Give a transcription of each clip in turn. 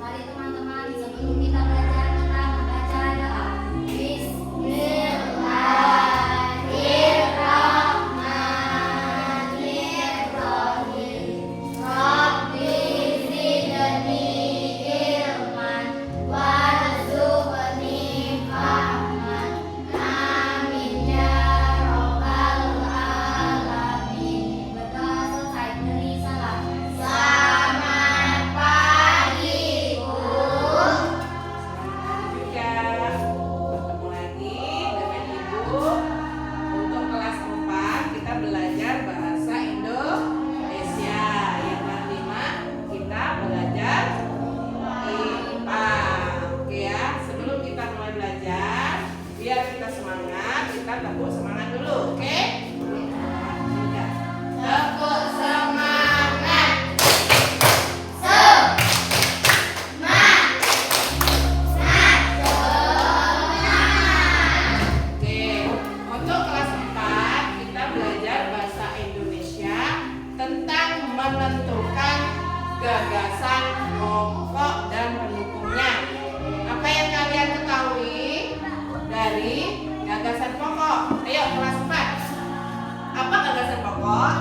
Mari teman-teman, sebelum kita belajar, kita membaca doa. Bismillahirrahmanirrahim. Rabbi zidni ilman warzuqni fahman. Amin ya rabbal alamin. Betul, selesai. Beri salam. Selamat pagi, Bu. Juga bertemu lagi dengan Ibu. Untuk kelas 4 kita belajar bahasa Indonesia. Yang kelima kita belajar IPA. Oke ya, sebelum kita mulai belajar, biar kita semangat, kita tepuk semangat dulu, oke? Sudah. Tepuk semangat. Oke, untuk kelas 4 kita belajar bahasa Indonesia tentang menentukan gagasan pokok dan pendukungnya. Apa yang kalian ketahui dari gagasan pokok? Ayo kelas 4. Apa gagasan pokok?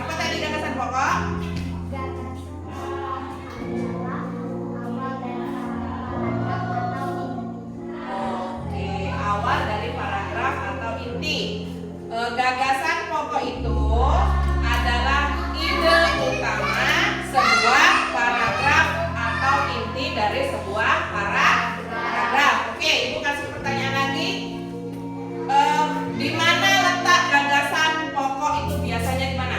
Apa tadi gagasan pokok? Oke, awal dari paragraf atau inti. Gagasan pokok itu adalah ide utama sebuah paragraf atau inti dari sebuah paragraf. Oke, Ibu kasih pertanyaan lagi. Di mana letak gagasan pokok itu biasanya di mana?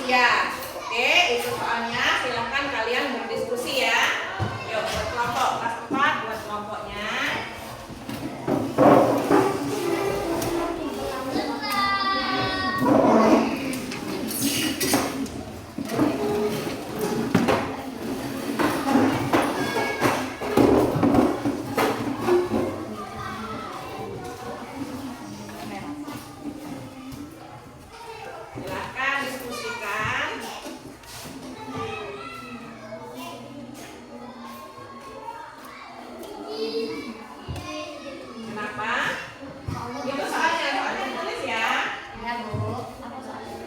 manusia. Oke, itu soalnya silahkan kalian berdiskusi ya. Yuk, buat kelompok kelas 4 buat kelompoknya. Silahkan diskusikan. Kenapa? Itu soalnya ditulis ya. Ya Bu, apa soalnya?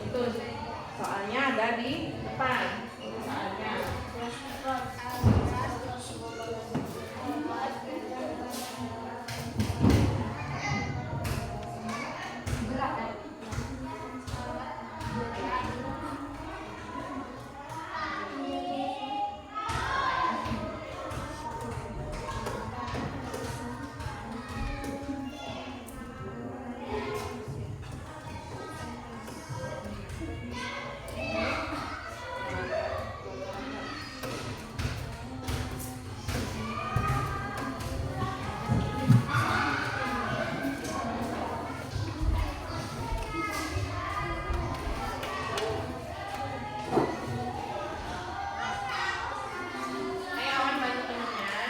Itu soalnya ada di depan. Itu soalnya. Berat kan? Ayo Awan bantu temennya.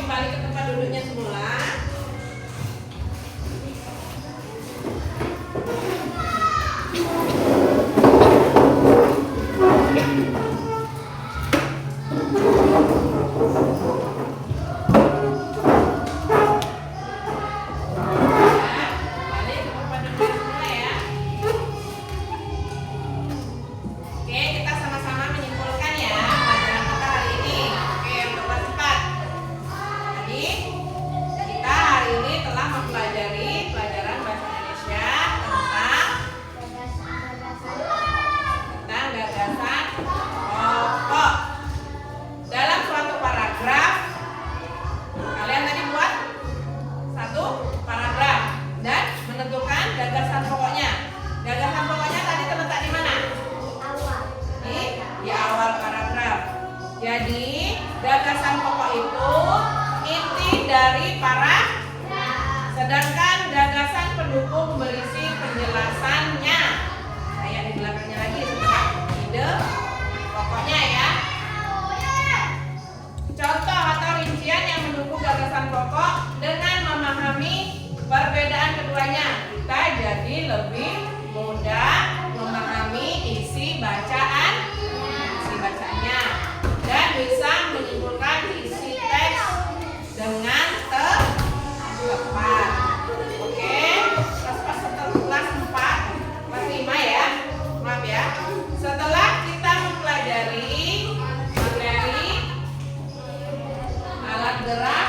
kembali ke tempat duduknya semula. Jadi, gagasan pokok itu inti dari paragraf. Sedangkan gagasan pendukung berisi penjelasannya. Saya di belakangnya lagi setelah ide pokoknya ya. Contoh atau rincian yang mendukung gagasan pokok dengan memahami perbedaan keduanya, kita jadi lebih mudah memahami isi bacaannya dan bisa menyimpulkan isi teks dengan tepat. Oke, kelas 4, kelas 5 ya. Maaf ya. Setelah kita mempelajari materi alat gerak